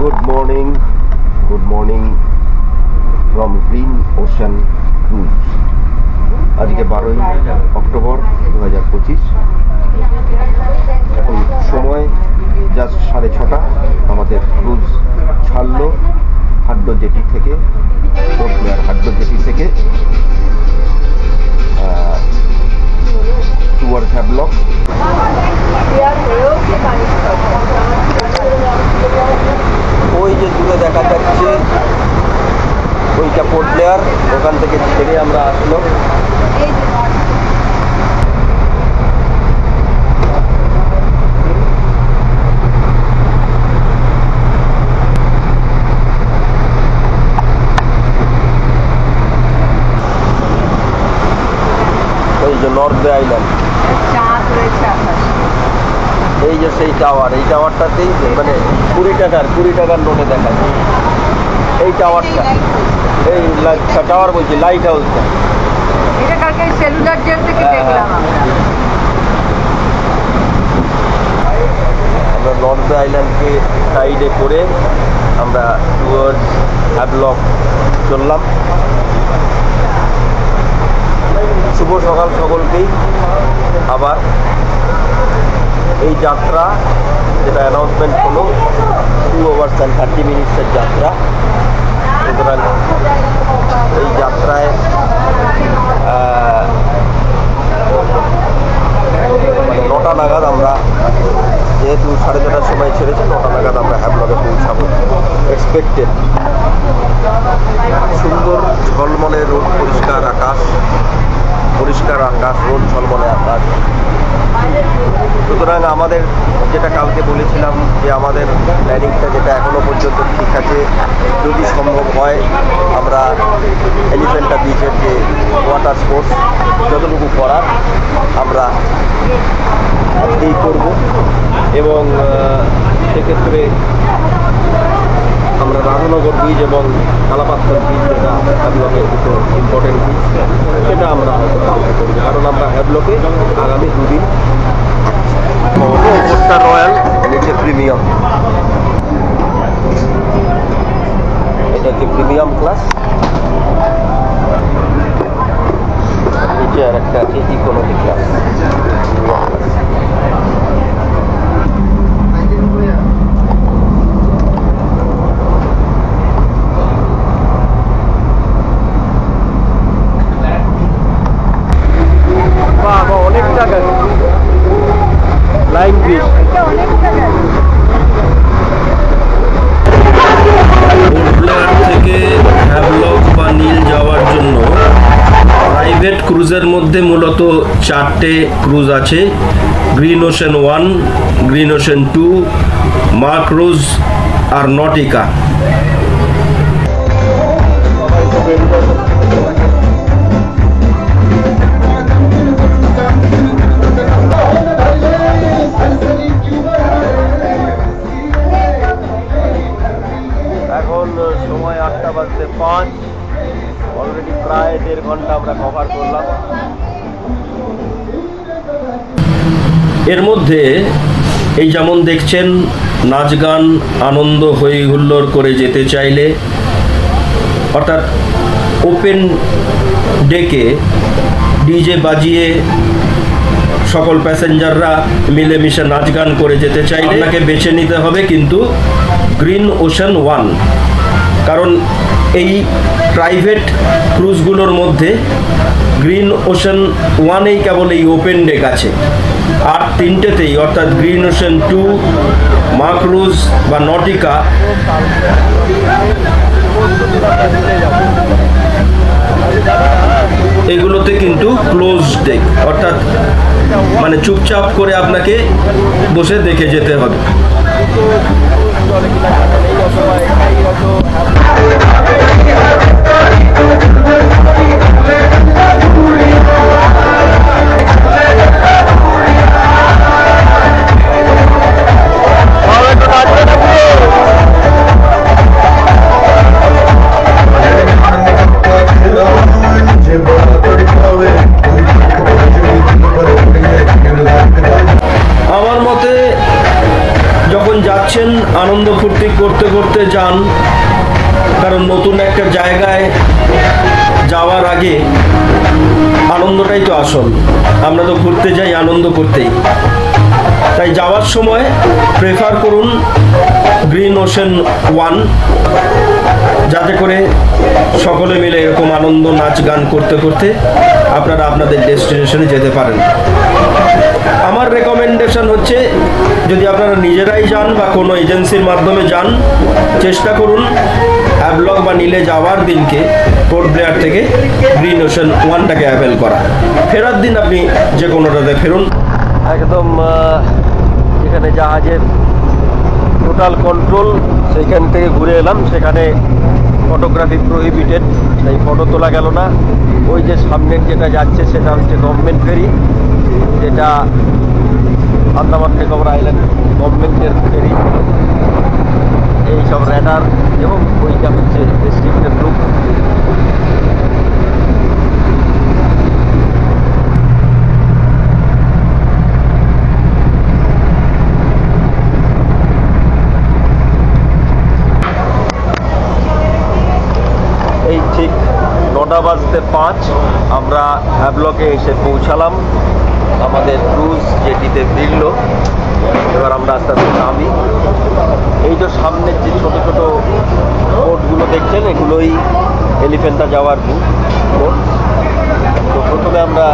Good morning from Green Ocean Cruise. আজকে 12ই October 2025। এখন সময় জাস্ট 6:30। আমাদের ক্রুজ ছাড়লো হাড্ডো জেটি থেকে, পোর্ট ব্লেয়ার হাড্ডো জেটি থেকে টুয়ার্ড হ্যাভলক। ওই যে দূরে দেখা যাচ্ছে ওইটা পোর্ট ব্লেয়ার, ওখান থেকে ছেড়ে আমরা আসলো। এই যে নর্থ বে আইল্যান্ড, এই যে সেই টাওয়ার, এই টাওয়ারটাতেই মানে 20 টাকার নোটে দেখা যায় এই টাওয়ারটা, এই টাওয়ার বলছি লাইট হাউসটা। আমরা নর্থ বে আইল্যান্ডকে সাইডে করে আমরা টুয়ার্ডস হ্যাভলক চললাম। শুভ সকাল সকলকেই। আবার এই যাত্রা যেটা অ্যানাউন্সমেন্ট হলো 2 hours and 30 minutes যাত্রা। সুতরাং এই যাত্রায় মানে 9টা নাগাদ আমরা, যেহেতু 4:30টার সময় ছেড়েছে, 9টা নাগাদ আমরা হ্যাভলকে পৌঁছাবো এক্সপেক্টেড। সুন্দর ঝলমলে রোদ, পরিষ্কার আকাশ, রোদ ঝলমলে আকাশ। সুতরাং আমাদের যেটা কালকে বলেছিলাম যে আমাদের প্ল্যানিংটা যেটা এখনো পর্যন্ত ঠিক আছে, যদি সম্ভব হয় আমরা এলিফ্যান্টা বিচের যে ওয়াটার স্পোর্টস যতটুকু করার আমরা আজকেই করব। এবং সেক্ষেত্রে আমরা রাধানগর বিচ এবং কালাপাত্তর বিচ, যেটা হ্যাভলকের দুটো ইম্পর্টেন্ট বিচ, সেটা আমরা হয়তো কালকে করবো, কারণ আমরা হ্যাভলকে আগামী 2 দিন। ওপরটা রয়্যাল, নিচে প্রিমিয়াম। এটা হচ্ছে প্রিমিয়াম ক্লাস, নিচে আর একটা আছে ইকোনমি ক্লাস। অনেক টাকা লাইন বিচ। থেকে হ্যাভলক বা নীল যাওয়ার জন্য প্রাইভেট ক্রুজের মধ্যে মূলত 4টে ক্রুজ আছে: গ্রিন ওশেন 1, গ্রিন ওশেন 2, মাক্রুজ আর নটিকা। এখন সময় 8:05। অলরেডি প্রায় 1.5 ঘন্টা আমরা কভার করলাম। এর মধ্যে এই যেমন দেখছেন, নাচ গান, আনন্দ হই হুল্লোড় করে যেতে চাইলে, অর্থাৎ ওপেন ডেকে ডিজে বাজিয়ে সকল প্যাসেঞ্জাররা মিলেমিশে নাচ গান করে যেতে চাইলে আপনাকে বেছে নিতে হবে কিন্তু গ্রিন ওশেন 1, কারণ এই প্রাইভেট ক্রুজগুলোর মধ্যে গ্রিন ওশেন 1-এই কেবল এই ওপেন ডেক আছে, আর 3টেতেই অর্থাৎ গ্রিন ওশেন 2, মাক্রুজ বা নটিকা, এগুলোতে কিন্তু ক্লোজ ডেক, অর্থাৎ মানে চুপচাপ করে আপনাকে বসে দেখে যেতে হবে। আমার মতে যখন যাচ্ছেন ফুর্তি করতে করতে যান, কারণ নতুন একটা জায়গায় যাওয়ার আগে আনন্দটাই তো আসল। আমরা তো ঘুরতে যাই আনন্দ করতেই, তাই যাওয়ার সময় প্রেফার করুন গ্রিন ওশেন 1, যাতে করে সকলে মিলে এরকম আনন্দ নাচ গান করতে করতে আপনারা আপনাদের ডেস্টিনেশনে যেতে পারেন। আমার রেকমেন্ডেশন হচ্ছে, যদি আপনারা নিজেরাই যান বা কোনো এজেন্সির মাধ্যমে যান, চেষ্টা করুন হ্যাভলক বা নীলে যাওয়ার দিনকে পোর্ট ব্লেয়ার থেকে গ্রিন ওশেন 1টাকে অ্যাভেল করা। ফেরার দিন আপনি যে কোনোটাতে ফেরুন। একদম যেখানে জাহাজের টোটাল কন্ট্রোল, সেইখান থেকে ঘুরে এলাম। সেখানে ফটোগ্রাফি প্রহিবিটেড, তাই ফটো তোলা গেল না। ওই যে সামনের যেটা যাচ্ছে সেটা হচ্ছে গভর্নমেন্ট ফেরি, যেটা আন্দামান নিকোবর আইল্যান্ড গভর্নমেন্টের ফেরি। এই সব র্যাডার এবং ওইটা হচ্ছে ডিস্ট্রিক্টের গ্রুপ। এই ঠিক 9:05 আমরা হ্যাভলকে এসে পৌঁছালাম। আমাদের ক্রুজ জেটিতে ফিরল। এবার আমরা আস্তে আস্তে নামি। এই যে সামনের যে ছোট ছোট বোটগুলো দেখছেন, এগুলোই এলিফ্যান্টা যাওয়ার বোট। তো প্রথমে আমরা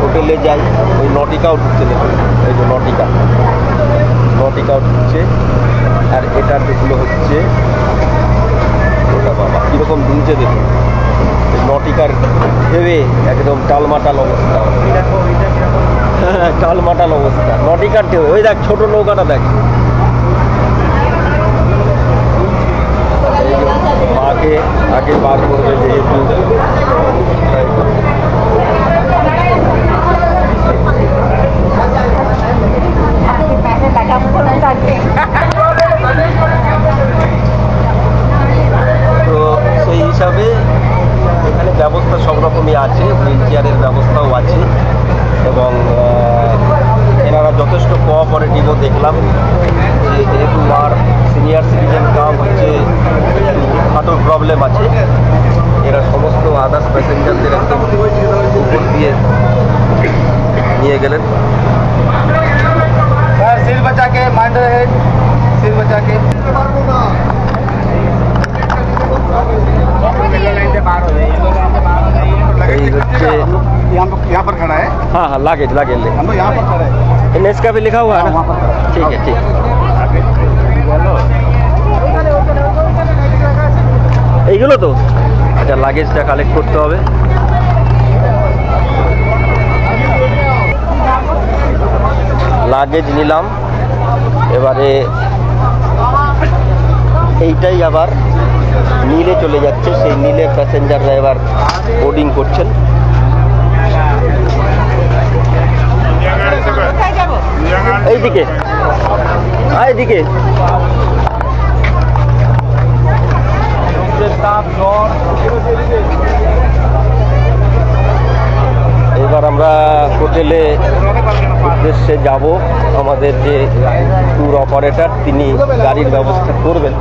হোটেলে যাই। ওই নটিকাও ঢুকছে, দেখুন এই যে নটিকাও ঢুকছে। আর এটার যেগুলো হচ্ছে, ওটা বাবা কীরকম দুলছে দেখুন। নটিকার ভেবে একদম টালমাটাল অবস্থা, টালমাটাল অবস্থা নটিকার ঢেউ। ওই দেখ ছোট নৌকাটা দেখ, মাকে আগে বার করবে যেহেতু। তো সেই হিসাবে এখানে ব্যবস্থা সব রকমই আছে, হুইল চেয়ারের ব্যবস্থাও আছে এবং এনারা যথেষ্ট কোঅপারেটিভও দেখলাম। যেহেতু আর সিনিয়র সিটিজেন কাম হচ্ছে হাঁটুর প্রবলেম আছে, এরা সমস্ত আদার্স প্যাসেঞ্জারদের একদম উপর দিয়ে নিয়ে গেলেন। सिर बचा के माइंड हेड, सिर बचा के यहाँ पर खड़ा है। हाँ हाँ लागेज हम लोग यहाँ पर खड़े हैं। इसका भी लिखा हुआ है ना? ठीक है ठीक। এইগুলো তো আচ্ছা, লাগেজটা কালেক্ট করতে হবে। লাগেজ নিলাম। এবারে এইটাই আবার নীলে চলে যাচ্ছে, সেই নীলে প্যাসেঞ্জাররা এবার বোর্ডিং করছেন। এইদিকে এইদিকে এবার আমরা হোটেলে উদ্দেশ্যে যাব। আমাদের যে ট্যুর অপারেটর তিনি গাড়ির ব্যবস্থা করবেন।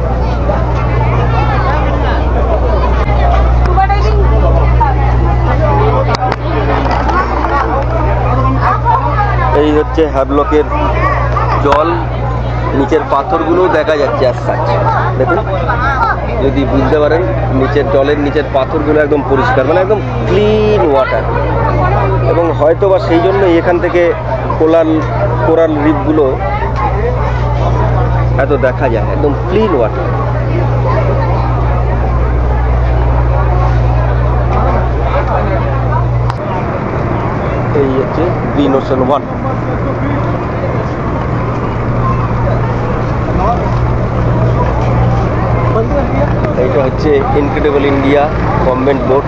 এই হচ্ছে হ্যাভলকের জল, নিচের পাথরগুলোও দেখা যাচ্ছে আর সাচ। দেখুন যদি বুঝতে পারেন, নিচের জলের নিচের পাথরগুলো একদম পরিষ্কার, মানে একদম ক্লিন ওয়াটার। এবং হয়তো বা সেই জন্য এখান থেকে কোরাল রিফগুলো এত দেখা যায়, একদম ক্লিন ওয়াটার। এই হচ্ছে গ্রিন ওশেন 1। এইটা হচ্ছে ইনক্রেডিবল ইন্ডিয়া গভর্নমেন্ট বোট,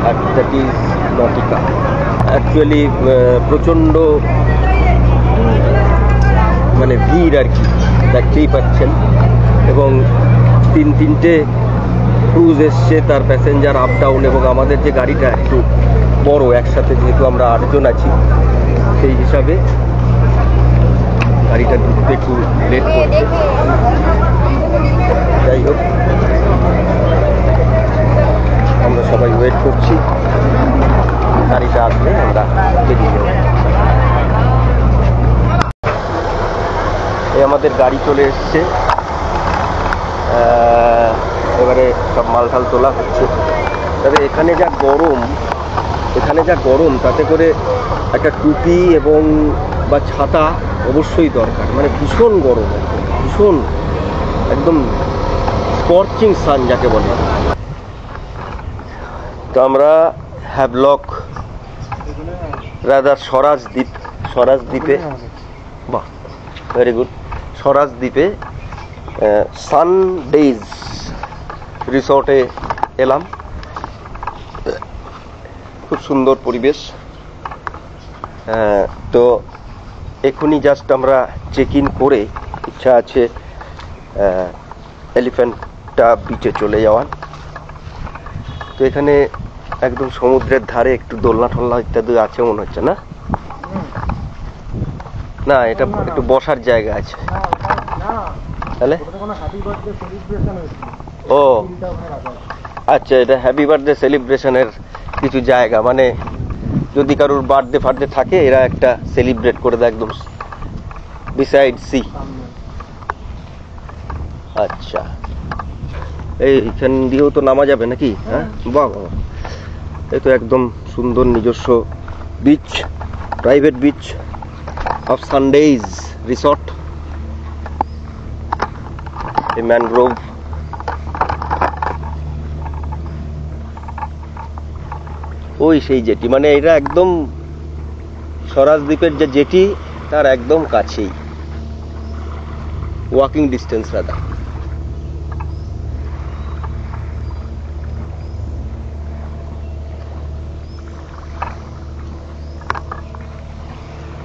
আর দ্যাট ইজ নটিকা। অ্যাকচুয়ালি প্রচণ্ড মানে ভিড় আর কি, দেখতেই পাচ্ছেন। এবং তিনটে ক্রুজ এসছে, তার প্যাসেঞ্জার আপ ডাউন। এবং আমাদের যে গাড়িটা একটু বড়, একসাথে যেহেতু আমরা 8 জন আছি, সেই হিসাবে গাড়িটা ঢুকতে একটু লেট করছে। আমাদের গাড়ি চলে এসছে, এবারে সব মালটাল তোলা হচ্ছে। তবে এখানে যা গরম তাতে করে একটা টুপি এবং বা ছাতা অবশ্যই দরকার। মানে ভীষণ গরম, ভীষণ একদম স্কর্চিং সান যাকে বলে। তো আমরা হ্যাভলক রাদার স্বরাজদ্বীপে, বাহ ভেরি গুড, স্বরাজদ্বীপে সানডেজ রিসর্টে এলাম। খুব সুন্দর পরিবেশ। তো এখনই জাস্ট আমরা চেক ইন করে ইচ্ছা আছে এলিফ্যান্টা বিচে চলে যাওয়ার। তো এখানে একদম সমুদ্রের ধারে একটু দোলনা টোলনা ইত্যাদি আছে মনে হচ্ছে, না না এটা একটু বসার জায়গা আছে তাহলে। ও আচ্ছা, এটা হ্যাপি বার্থডে সেলিব্রেশনের কিছু জায়গা, মানে যদি কারোর বার্থডে ফার্থডে থাকে এরা একটা সেলিব্রেট করে দেয় একদম বিসাইড সি। আচ্ছা, এইখান দিয়েও তো নামা যাবে নাকি? হ্যাঁ, বাহ বাহ, এই তো একদম সুন্দর নিজস্ব beach, private beach of Sundays resort. এই ম্যানগ্রোভ, ওই সেই জেটি, মানে এটা একদম স্বরাজদ্বীপের যে জেটি তার একদম কাছেই, ওয়াকিং ডিস্টেন্স দাদা।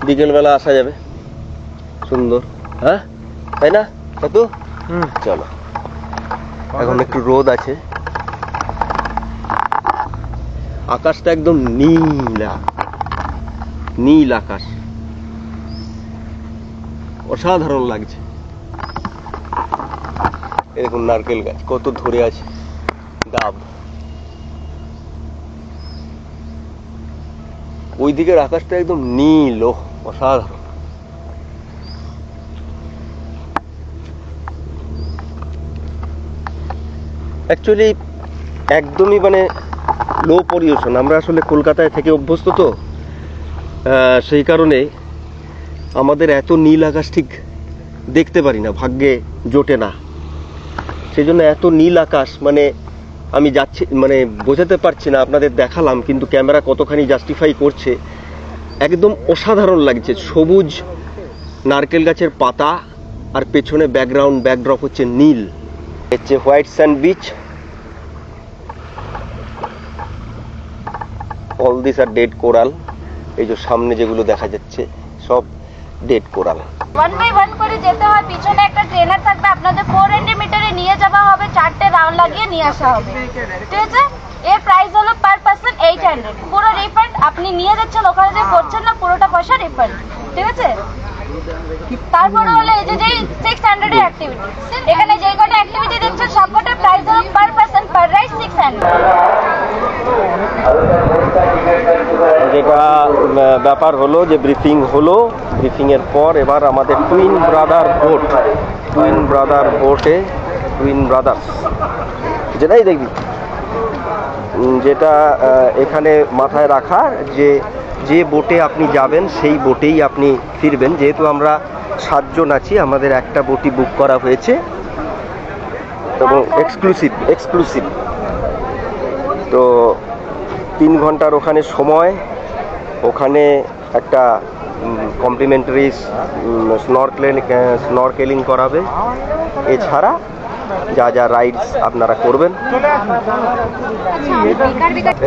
বিকেলবেলা আসা যাবে, সুন্দর, হ্যাঁ তাই না কাকু? চলো, এখন একটু রোদ আছে, আকাশটা একদম নীল আকাশ, অসাধারণ লাগছে। এরকম নারকেল গাছ কত ধরে আছে, ডাব, ওই দিকের আকাশটা একদম নীল, অসাধারণ। অ্যাকচুয়ালি একদমই মানে লো পলিউশন। আমরা আসলে কলকাতায় থেকে অভ্যস্ত, তো সেই কারণে আমাদের এত নীল আকাশ ঠিক দেখতে পারি না, ভাগ্যে জোটে না। সেই জন্য এত নীল আকাশ মানে আমি যাচ্ছি, মানে বোঝাতে পারছি না, আপনাদের দেখালাম কিন্তু ক্যামেরা কতখানি জাস্টিফাই করছে। একদম অসাধারণ লাগছে, সবুজ নারকেল গাছের পাতা আর পেছনে ব্যাকড্রপ হচ্ছে নীল। হচ্ছে white sand beach, all this are dead coral. এই যে সামনে যেগুলো দেখা যাচ্ছে সব ডেড কোরাল। 1 বাই 1 করে যেতে হয়, পিছনে একটা ট্রেনার থাকবে, আপনাদের 400 মিটারে নিয়ে যাওয়া হবে, 4টে রাউন্ড লাগিয়ে নিয়ে আসা হবে, ঠিক আছে? এর প্রাইস হলো পার পারসন 800, পুরো রিফান্ড। আপনি নিয়ে যাচ্ছেন, ওখানে যে করছেন না, পুরোটা পয়সা রিফান্ড, ঠিক আছে? তারপরে হলো এই যে 600 এর অ্যাক্টিভিটি, এখানে যে কটা অ্যাক্টিভিটি দেখছেন সবকটা প্রাইস হলো পার পারসন পার রাইড 600। যেটা ব্যাপার হলো যে ব্রিফিং হলো, ব্রিফিং এর পর এবার আমাদের টুইন ব্রাদার্স যেটাই দেখবি, যেটা এখানে মাথায় রাখার যে বোটে আপনি যাবেন সেই বোটেই আপনি ফিরবেন। যেহেতু আমরা 7 জন আছি, আমাদের একটা বোটই বুক করা হয়েছে এবং এক্সক্লুসিভ। তো 3 ঘন্টার ওখানে সময়, ওখানে একটা কমপ্লিমেন্টারি স্নরকেলিং করাবে। এছাড়া যা রাইডস আপনারা করবেন।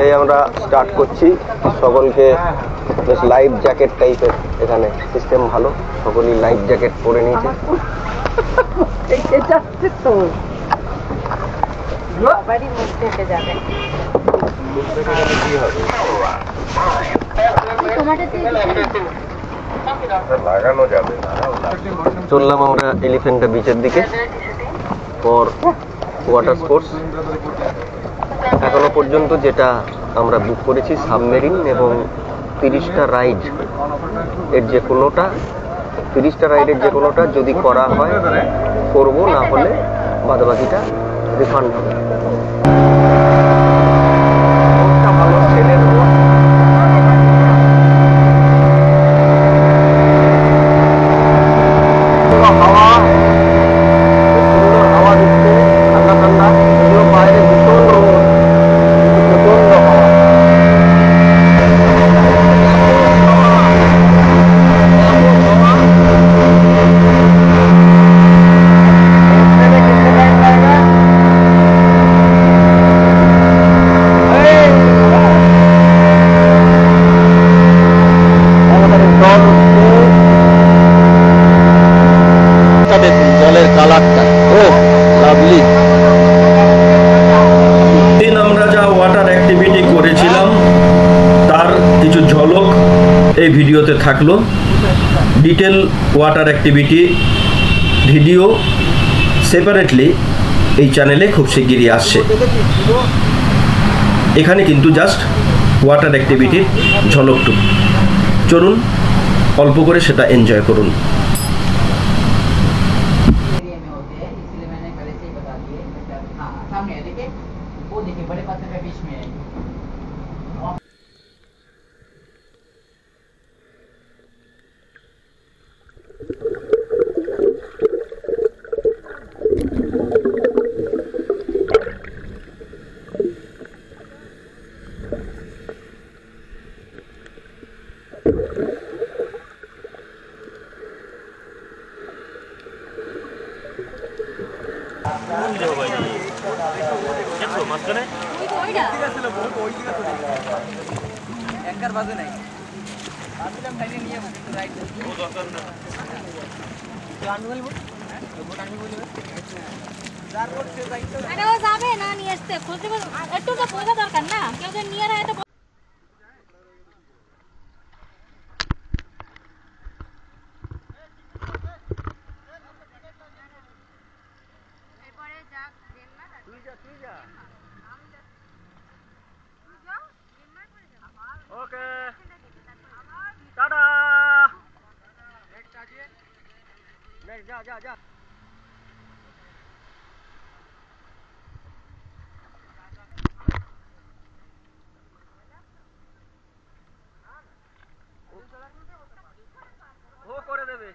এই আমরা স্টার্ট করছি, সকলকে বেশ লাইফ জ্যাকেট টাইপের এখানে সিস্টেম ভালো, সকলেই লাইফ জ্যাকেট পরে নিয়েছে। চললাম আমরা এলিফ্যান্টা বিচের দিকে ফর ওয়াটার স্পোর্টস। এখনো পর্যন্ত যেটা আমরা বুক করেছি সাবমেরিন এবং 30টা রাইড, এর যে কোনোটা 30টা রাইডের যে কোনোটা যদি করা হয় করবো, না হলে বাদবাকিটা রিফান্ড হবে। ভালো সেলের হাওয়া, সুন্দর হাওয়া দিচ্ছে, ঠান্ডা ঠান্ডা, যদিও বাইরে ভীষণ রোদ, প্রচন্ড হাওয়া। জলের কালারটা ও লাভলি। দিন আমরা যা ওয়াটার অ্যাক্টিভিটি করেছিলাম তার কিছু ঝলক এই ভিডিওতে থাকলো। Detail water activity video separately এই চ্যানেলে খুব শিগগিরই আসছে। এখানে কিন্তু জাস্ট ওয়াটার অ্যাক্টিভিটির ঝলকটুকু। চলুন অল্প করে সেটা এনজয় করুন। बड़े पत्थर के बीच में এঙ্কার বাজে নাই ভাবছিলাম টাইনে নিয়ে রাইট ও দরকার না গান বলবো গান বলবো যার রোড সে যাইতো আরে ও যাবে না নিয়ে আসতে খুঁজতে একটু তো পয়সা দরকার না কেউ যে নিয়ে রায় তো এরপরে যা দেন না তুই যা ओके टाटा नेक्स्ट आइए नेक्स्ट जा वो करे देबे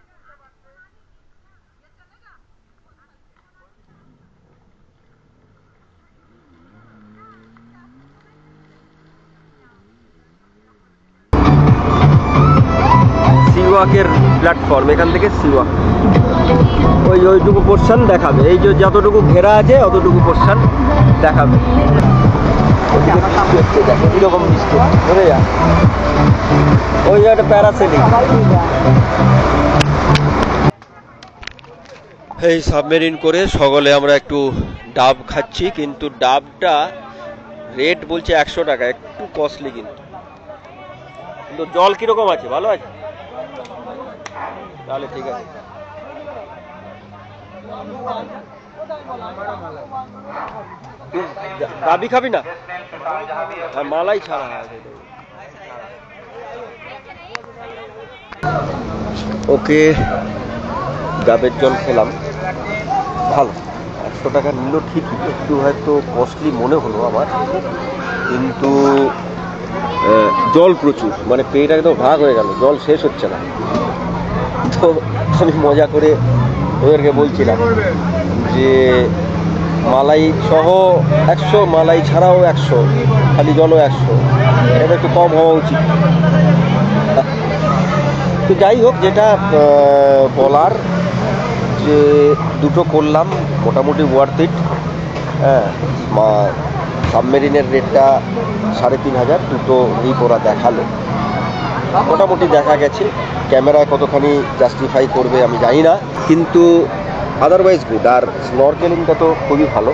সিওয়াকের প্ল্যাটফর্ম, এখান থেকে সিওয়াক ওইটুকু পোর্শন দেখাবে। এই যে যতটুকু ঘেরা আছে অতটুকু পোর্শন দেখাবে। কিরকম বৃষ্টি ধরে যা, ওই যে একটা প্যারাসেলিং। এই সাবমেরিন করে সকলে আমরা একটু ডাব খাচ্ছি, কিন্তু ডাবটা রেট বলছে 100 টাকা, একটু কস্টলি। কিন্তু জল কিরকম আছে, ভালো আছে? তাহলে ঠিক আছে। ডাবি খাবি না? মালাই ছাড়া। ওকে, ডাবের জল খেলাম, ভালো। 100 টাকা নিল ঠিকই, একটু হয়তো কস্টলি মনে হলো আমার, কিন্তু জল প্রচুর, মানে পেট একদম ভাগ হয়ে গেল, জল শেষ হচ্ছে না। তো আমি মজা করে ওদেরকে বলছিলাম যে মালাই সহ 100, মালাই ছাড়াও 100, খালি জলও 100, এটা একটু কম হওয়া উচিত। তো যাই হোক, যেটা বলার যে দুটো করলাম মোটামুটি ওয়ার্থ ইট। হ্যাঁ, সাবমেরিনের রেটটা 3500, দুটো রিপ ওরা দেখালো, মোটামুটি দেখা গেছে। ক্যামেরায় কতখানি জাস্টিফাই করবে আমি জানি না, কিন্তু আদারওয়াইজ গুড। আর স্নরকেলিংটা তো খুবই ভালো,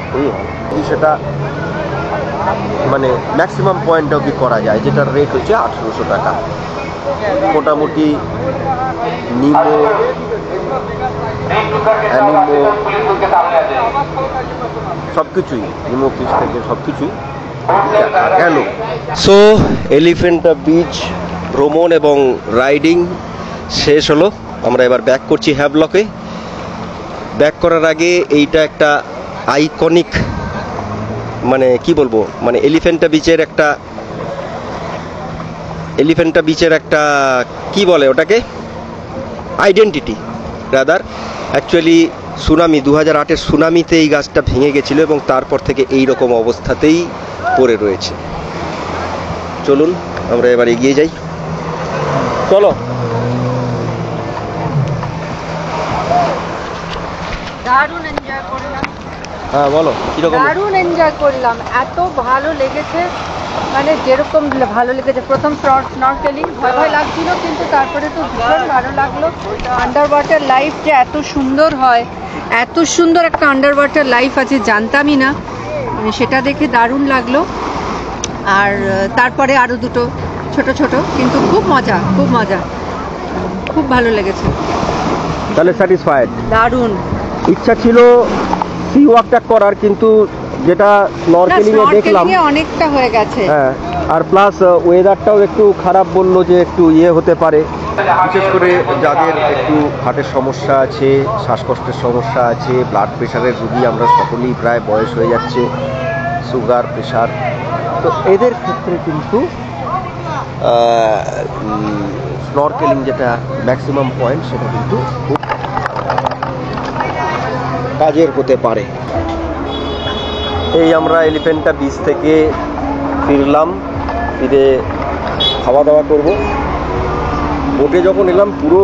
খুবই ভালো। সেটা মানে ম্যাক্সিমাম পয়েন্ট অবধি করা যায়, যেটার রেট হচ্ছে 1800 টাকা। মোটামুটি নিমো, অ্যানিমো, সব কিছুই, নিমো ফিশ থেকে সব কিছুই গেল। সো এলিফ্যান্টা বিচ ভ্রমণ এবং রাইডিং শেষ হলো। আমরা এবার ব্যাক করছি হ্যাভলকে। ব্যাক করার আগে এইটা একটা আইকনিক, মানে কি বলবো, মানে এলিফ্যান্টা বিচের একটা কি বলে ওটাকে, আইডেন্টিটি রাদার। অ্যাকচুয়ালি সুনামি 2008-এর সুনামিতে এই গাছটা ভেঙে গেছিলো এবং তারপর থেকে এই রকম অবস্থাতেই পড়ে রয়েছে। চলুন আমরা এবার এগিয়ে যাই, চলো। দারুণ এনজয় করলাম। হ্যাঁ বলো কিরকম? দারুণ এনজয় করলাম, এত ভালো লেগেছে, মানে যেরকম ভালো লেগেছে। প্রথম স্নরকেলিং ভয় ভয় লাগছিল, কিন্তু তারপরে তো ভীষণ ভালো লাগলো। আন্ডার ওয়াটার লাইফ যে এত সুন্দর হয়, এত সুন্দর একটা আন্ডার ওয়াটার লাইফ আছে জানতামই না, মানে সেটা দেখে দারুণ লাগলো। আর তারপরে আরও দুটো ছোট ছোট, কিন্তু খুব মজা, খুব ভালো লেগেছে। তাহলে স্যাটিসফাইড? দারুণ। ইচ্ছা ছিল সি ওয়াকটা করার, কিন্তু যেটা স্নরকেলিং এ দেখলাম অনেকটা হয়ে গেছে। হ্যাঁ, আর প্লাস ওয়েদারটাও একটু খারাপ বললো, যে একটু হতে পারে। বিশেষ করে যাদের একটু হার্টের সমস্যা আছে, শ্বাসকষ্টের সমস্যা আছে, ব্লাড প্রেশারের রুগী আমরা সকলেই প্রায় বয়স হয়ে যাচ্ছে, সুগার, প্রেশার, তো এদের ক্ষেত্রে কিন্তু স্নরকেলিং যেটা ম্যাক্সিমাম পয়েন্ট, সেটা কিন্তু খুব কাজের হতে পারে। এই আমরা এলিফ্যান্টা বিচ থেকে ফিরলাম, ফিরে খাওয়া দাওয়া করব। বোটে যখন এলাম পুরো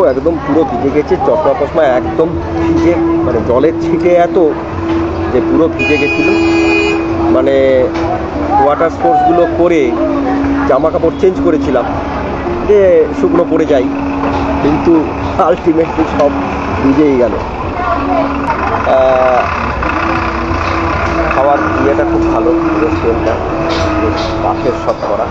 ভিজে গেছে, চশমা টশমা একদম ভিজে, মানে জলের ছিটে এত যে পুরো ভিজে গেছিল। মানে ওয়াটার স্পোর্টসগুলো করে জামা কাপড় চেঞ্জ করেছিলাম যে শুকনো পড়ে যাই, কিন্তু আলটিমেটলি সব ভিজেই গেল। খাওয়ার ইয়েটা খুব ভালো, রেস্টুরেন্টটা কাঠের সব করা।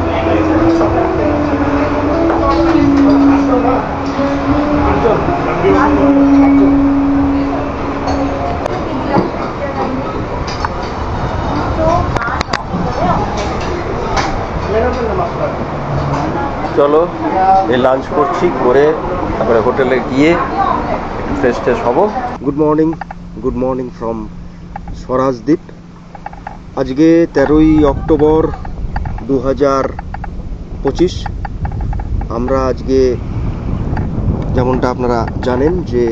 চলো এই লাঞ্চ করছি, করে তারপরে হোটেলে গিয়ে ফ্রেশ ট্রেশ হবো। Good morning from Swarajdweep. আজকে 13ই অক্টোবর 2025। আমরা আজকে যেমনটা আপনারা জানেন যে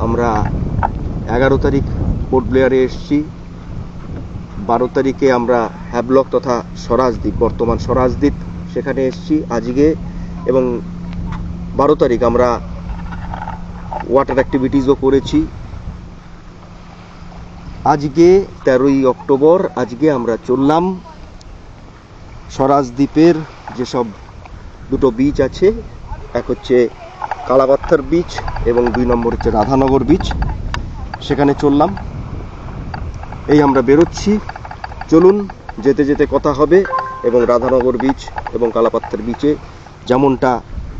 আমরা 11 তারিখ পোর্ট ব্লেয়ারে এসেছি, 12 তারিখে আমরা হ্যাভলক তথা স্বরাজদ্বীপ, বর্তমান স্বরাজদ্বীপ, সেখানে এসেছি আজকে, এবং 12 তারিখ আমরা ওয়াটার অ্যাক্টিভিটিসও করেছি। আজকে 13ই অক্টোবর, আজকে আমরা চললাম স্বরাজদ্বীপের যেসব দুটো বিচ আছে, এক হচ্ছে কালাপাত্থর বিচ এবং 2 নম্বর হচ্ছে রাধানগর বিচ, সেখানে চললাম। এই আমরা বেরোচ্ছি, চলুন যেতে যেতে কথা হবে, এবং রাধানগর বিচ এবং কালাপাত্থর বিচে যেমনটা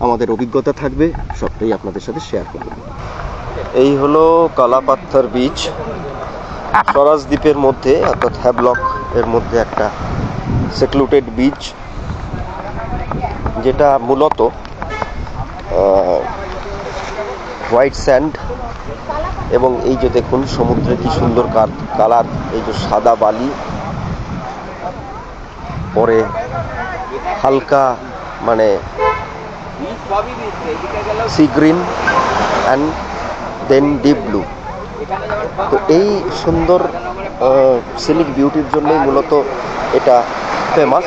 আমাদের অভিজ্ঞতা থাকবে সবটাই আপনাদের সাথে শেয়ার করব। এই হলো কালাপাত্থর বিচ, স্বরাজদ্বীপের মধ্যে অর্থাৎ হ্যাভলক এর মধ্যে একটা সেক্লুটেড বিচ, যেটা মূলত হোয়াইট স্যান্ড, এবং এই যে দেখুন সমুদ্রে কি সুন্দর কালার, এই যে সাদা বালি, পরে হালকা মানে sea green and then deep blue. তো এই সুন্দর সিনিক বিউটির জন্যই মূলত এটা ফেমাস,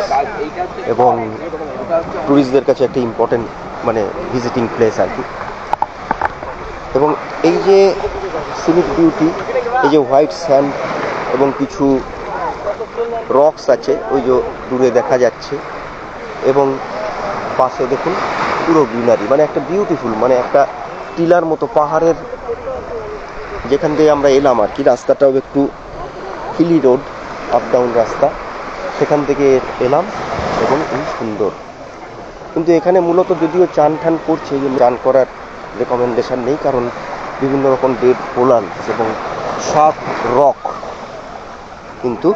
এবং ট্যুরিস্টদের কাছে একটা ইম্পর্টেন্ট মানে ভিজিটিং প্লেস আর কি। এবং এই যে সিনিক বিউটি, এই যে হোয়াইট স্যান্ড এবং কিছু রকস আছে ওই যে দূরে দেখা যাচ্ছে, এবং পাশে দেখুন পুরো গ্রিনারি, মানে একটা বিউটিফুল, মানে একটা টিলার মতো পাহাড়ের, যেখান দিয়ে আমরা এলাম আর কি, রাস্তাটাও একটু হিলি রোড, আপ ডাউন রাস্তা, সেখান থেকে এলাম, এবং এই সুন্দর। কিন্তু এখানে মূলত যদিও চান ঠান করছে, চান করার রেকমেন্ডেশন নেই, কারণ বিভিন্ন রকম ডেড পোলান্স এবং শার্প রক কিন্তু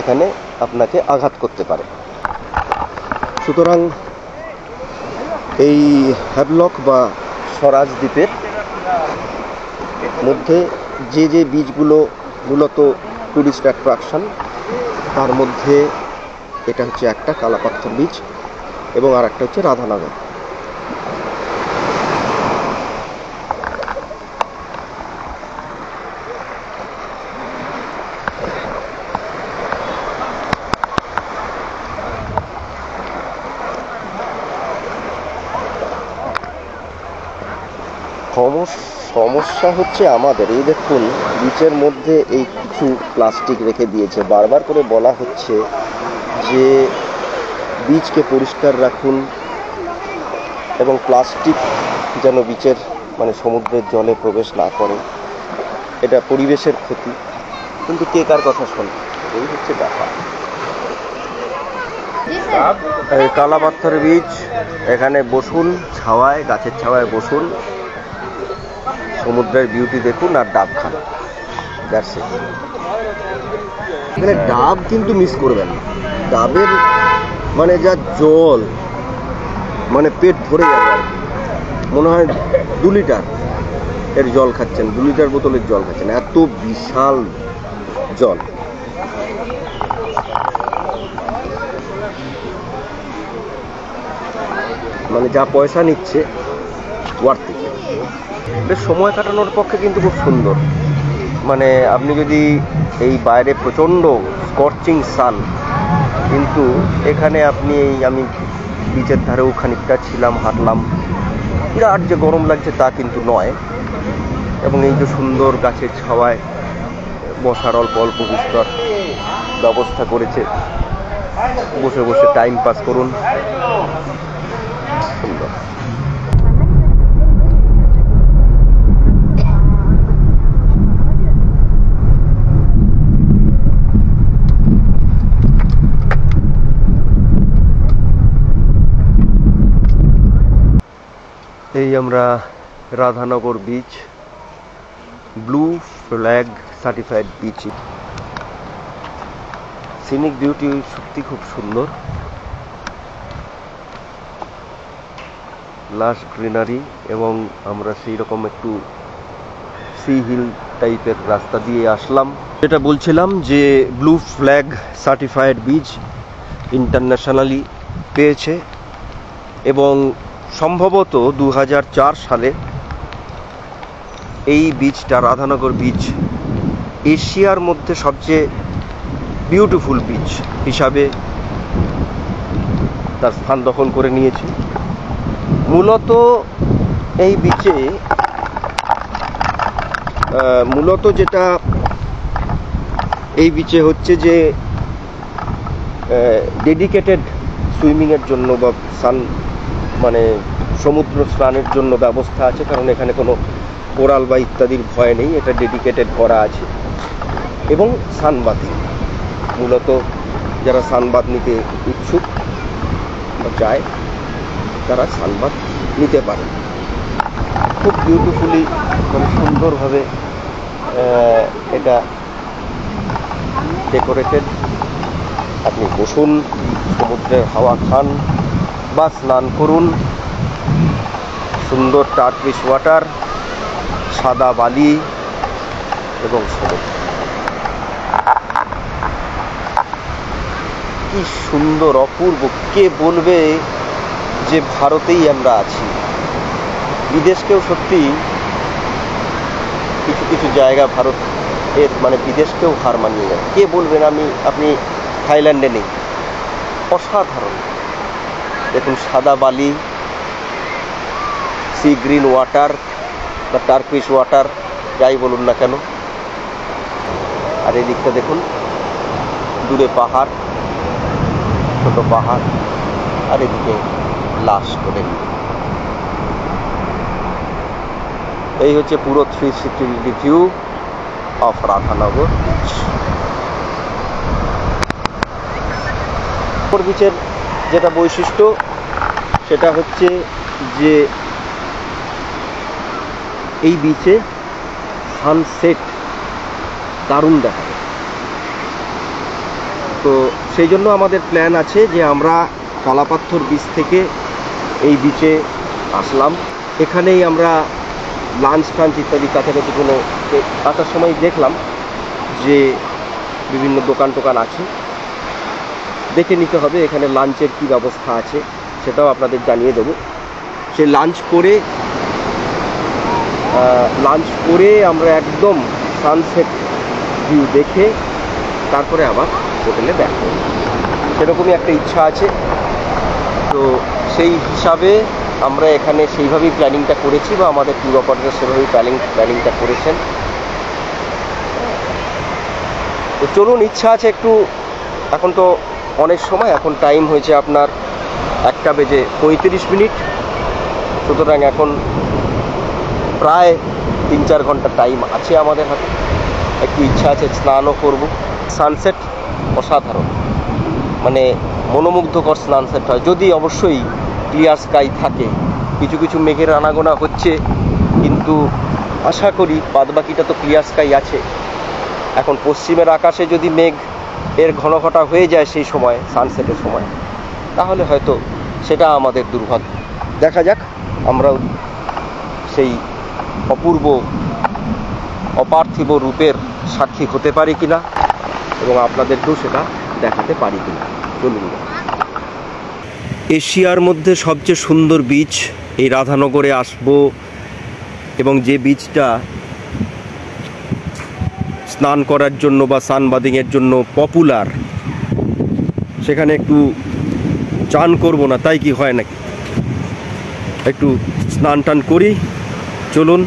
এখানে আপনাকে আঘাত করতে পারে। সুতরাং এই হ্যাভলক বা স্বরাজ দ্বীপের মধ্যে যে যে বীজগুলো মূলত টুরিস্ট অ্যাট্রাকশন, তার মধ্যে এটা হচ্ছে একটা কালাপাথর বীচ এবং আর একটা হচ্ছে রাধানগর। সমস্যা হচ্ছে আমাদের, এই দেখুন বিচের মধ্যে এই কিছু প্লাস্টিক রেখে দিয়েছে। বারবার করে বলা হচ্ছে যে বিচকে পরিষ্কার রাখুন এবং প্লাস্টিক যেন বিচের মানে সমুদ্রের জলে প্রবেশ না করে, এটা পরিবেশের ক্ষতি। কিন্তু কে কার কথা শোনে, এই হচ্ছে ব্যাপার। কালাপাথর বীচ, এখানে বসুন ছাওয়ায়, গাছের ছাওয়ায় বসুন, সমুদ্রের বিউটি দেখুন আর ডাব খান। এখানে ডাব কিন্তু মিস করবেন না, ডাবের মানে যা জল, মানে পেট ভরে যাবে আর কি। মনে হয় 2 লিটার এর জল খাচ্ছেন, 2 লিটার বোতলের জল খাচ্ছেন, এত বিশাল জল। মানে যা পয়সা নিচ্ছে ওয়ার্থ ইট। বেশ সময় কাটানোর পক্ষে কিন্তু খুব সুন্দর। মানে আপনি যদি এই বাইরে প্রচণ্ড স্কর্চিং সান, কিন্তু এখানে আপনি আমি বিচের ধারেও খানিকটা ছিলাম, হাঁটলাম, বিরাট যে গরম লাগছে তা কিন্তু নয়। এবং এই যে সুন্দর গাছের ছাওয়ায় বসার অল্প অল্প বিস্তর ব্যবস্থা করেছে, বসে বসে টাইম পাস করুন, সুন্দর। এই আমরা Radhanagar beach, blue flag certified beach. Scenic beauty সত্যি খুব সুন্দর, লাশ গ্রিনারি, এবং আমরা সেই রকম একটু সি হিল টাইপের রাস্তা দিয়ে আসলাম। যেটা বলছিলাম যে blue flag certified beach internationally পেয়েছে, এবং সম্ভবত 2004 সালে এই বিচটা, রাধানগর বিচ, এশিয়ার মধ্যে সবচেয়ে বিউটিফুল বিচ হিসাবে তার স্থান দখল করে নিয়েছে। মূলত এই বিচে যেটা এই বিচে হচ্ছে যে ডেডিকেটেড সুইমিংয়ের জন্য বা মানে সমুদ্র স্নানের জন্য ব্যবস্থা আছে, কারণ এখানে কোনো কোরাল বা ইত্যাদির ভয় নেই, এটা ডেডিকেটেড করা আছে। এবং সানবাথিং, মূলত যারা সানবাথ নিতে ইচ্ছুক বা চায় তারা সানবাথ নিতে পারে। খুব বিউটিফুলি, মানে সুন্দরভাবে এটা ডেকোরেটেড। আপনি বসুন, সমুদ্রের হাওয়া খান বা স্নান করুন। সুন্দর টার্কিশ ওয়াটার, সাদা বালি এবং সমুদ্র, কি সুন্দর, অপূর্ব। কে বলবে যে ভারতেই আমরা আছি? বিদেশকেও সত্যি কিছু কিছু জায়গা ভারত এর মানে বিদেশকেও হার মানিয়ে যায়। কে বলবেন আপনি থাইল্যান্ডে নেই? অসাধারণ। দেখুন সাদা বালি, সি গ্রিন ওয়াটার বা টার্কিশ ওয়াটার, যাই বলুন না কেন। আর এই দিকটা দেখুন, দূরে পাহাড়, ছোট পাহাড়, আর এদিকে লাশ করে। এই হচ্ছে পুরো 360 ভিউ অফ রাধানগর বিচের। যেটা বৈশিষ্ট্য সেটা হচ্ছে যে এই বিচে সানসেট দারুণ দেখা যায়। তো সেই জন্য আমাদের প্ল্যান আছে যে আমরা কালাপাথর বিচ থেকে এই বিচে আসলাম। এখানেই আমরা লাঞ্চ টাঞ্চ ইত্যাদি কাছাকাছি কোনো আসার সময় দেখলাম যে বিভিন্ন দোকান টোকান আছে, দেখে নিতে হবে এখানে লাঞ্চের কী ব্যবস্থা আছে, সেটাও আপনাদের জানিয়ে দেবো। সে লাঞ্চ করে আমরা একদম সানসেট ভিউ দেখে তারপরে আবার হোটেলে ব্যাক করব, সেরকমই একটা ইচ্ছা আছে। তো সেই হিসাবে আমরা এখানে সেইভাবেই প্ল্যানিংটা করেছি, বা আমাদের ট্যুর অপারেটর সেভাবেই প্ল্যানিংটা করেছেন। তো চলুন, ইচ্ছা আছে একটু, এখন তো অনেক সময়, এখন টাইম হয়েছে আপনার 1:35, সুতরাং এখন প্রায় 3-4 ঘন্টা টাইম আছে আমাদের হাতে। একটু ইচ্ছা আছে স্নানও করব। সানসেট অসাধারণ, মানে মনোমুগ্ধকর সানসেট হয়, যদি অবশ্যই ক্লিয়ার স্কাই থাকে। কিছু কিছু মেঘের আনাগোনা হচ্ছে, কিন্তু আশা করি বাদবাকিটা তো ক্লিয়ার স্কাই আছে। এখন পশ্চিমের আকাশে যদি মেঘ এর ঘনঘটা হয়ে যায় সেই সময়, সানসেটের সময়, তাহলে হয়তো সেটা আমাদের দুর্ভাগ্য। দেখা যাক আমরাও সেই অপূর্ব অপার্থিব রূপের সাক্ষী হতে পারি কিনা, এবং আপনাদেরকেও সেটা দেখাতে পারি কিনা। চলুন। এশিয়ার মধ্যে সবচেয়ে সুন্দর বিচ এই রাধানগরে আসবো, এবং যে বিচটা স্নান করার জন্য বা সানবাদিংয়ের জন্য পপুলার, সেখানে একটু চান করব না তাই কি হয় নাকি? একটু স্নান টান করি, চলুন।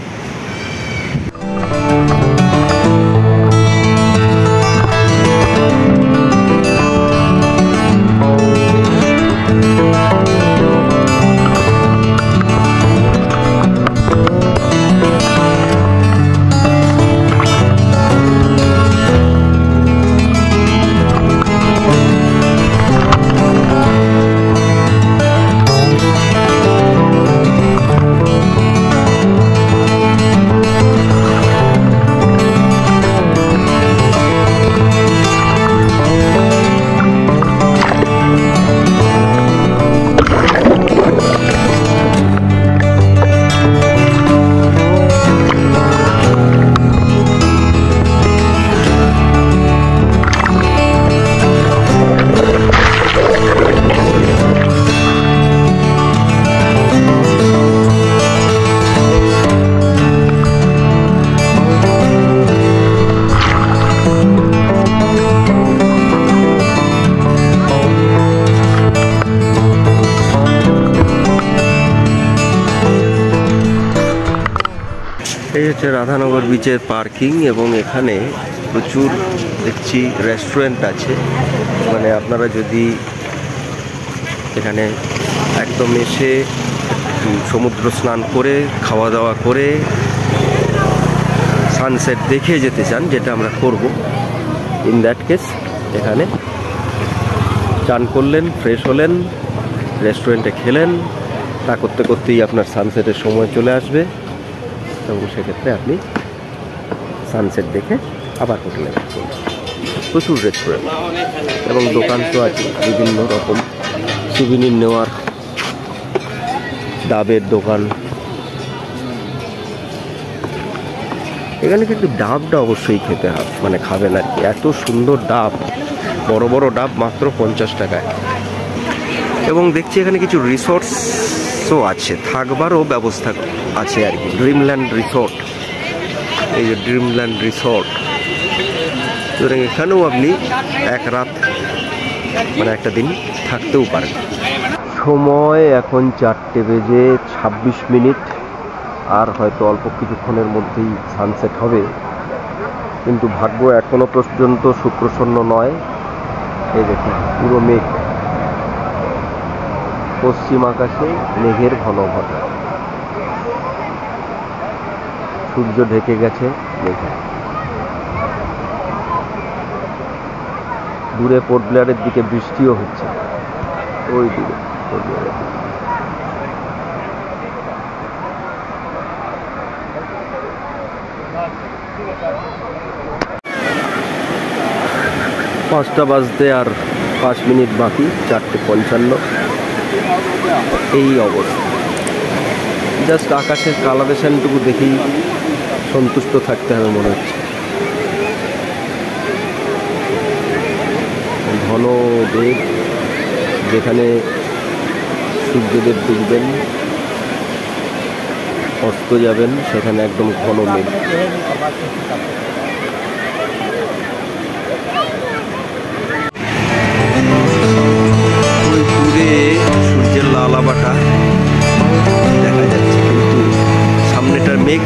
এই হচ্ছে রাধানগর বিচের পার্কিং, এবং এখানে প্রচুর দেখছি রেস্টুরেন্ট আছে। মানে আপনারা যদি এখানে একদম এসে সমুদ্র স্নান করে খাওয়া দাওয়া করে সানসেট দেখে যেতে চান, যেটা আমরা করব, ইন দ্যাট কেস এখানে চান করলেন, ফ্রেশ হলেন, রেস্টুরেন্টে খেলেন, তা করতে করতেই আপনার সানসেটের সময় চলে আসবে, এবং সেক্ষেত্রে আপনি সানসেট দেখে আবার হোটেলে ব্যাক করবেন। প্রচুর রেস্টুরেন্ট এবং দোকান তো আছে বিভিন্ন রকম, সুভিনির নেওয়ার, ডাবের দোকান। এখানে কিন্তু ডাবটা অবশ্যই খেতে হবে, মানে খাবেন আর কি, এত সুন্দর ডাব, বড় বড় ডাব মাত্র 50 টাকায়। এবং দেখছি এখানে কিছু রিসোর্টসও আছে, থাকবারও ব্যবস্থা আছে আর কি। ড্রিমল্যান্ড রিসোর্ট, এই যে ড্রিমল্যান্ড রিসোর্ট, সুতরাং এখানেও আপনি এক রাত, মানে একটা দিন থাকতেও পারেন। সময় এখন 4:26, আর হয়তো অল্প কিছুক্ষণের মধ্যেই সানসেট হবে, কিন্তু ভাগ্য এখনো পর্যন্ত সুপ্রসন্ন নয়। এই দেখুন পুরো মেঘ, পশ্চিম আকাশে মেঘের ঘন ঘন, সূর্য ঢেকে গেছে মেঘে। দূরে পোর্ট ব্লেয়ারের দিকে বৃষ্টিও হচ্ছে, ওই দিকে পোর্ট ব্লেয়ারের দিকে। পাঁচটা বাজতে আর 5 মিনিট বাকি, 4:55। এই অবস্থা। জাস্ট আকাশের কালারেশনটুকু দেখেই সন্তুষ্ট থাকতে হবে মনে হচ্ছে। ঘন মেঘ, যেখানে সূর্যদেব ডুববেন, অস্ত যাবেন, সেখানে একদম ঘন মেঘ। ওই দূরে সূর্যের লালাবাটা দেখা যাচ্ছে, কিন্তু সামনেটার মেঘ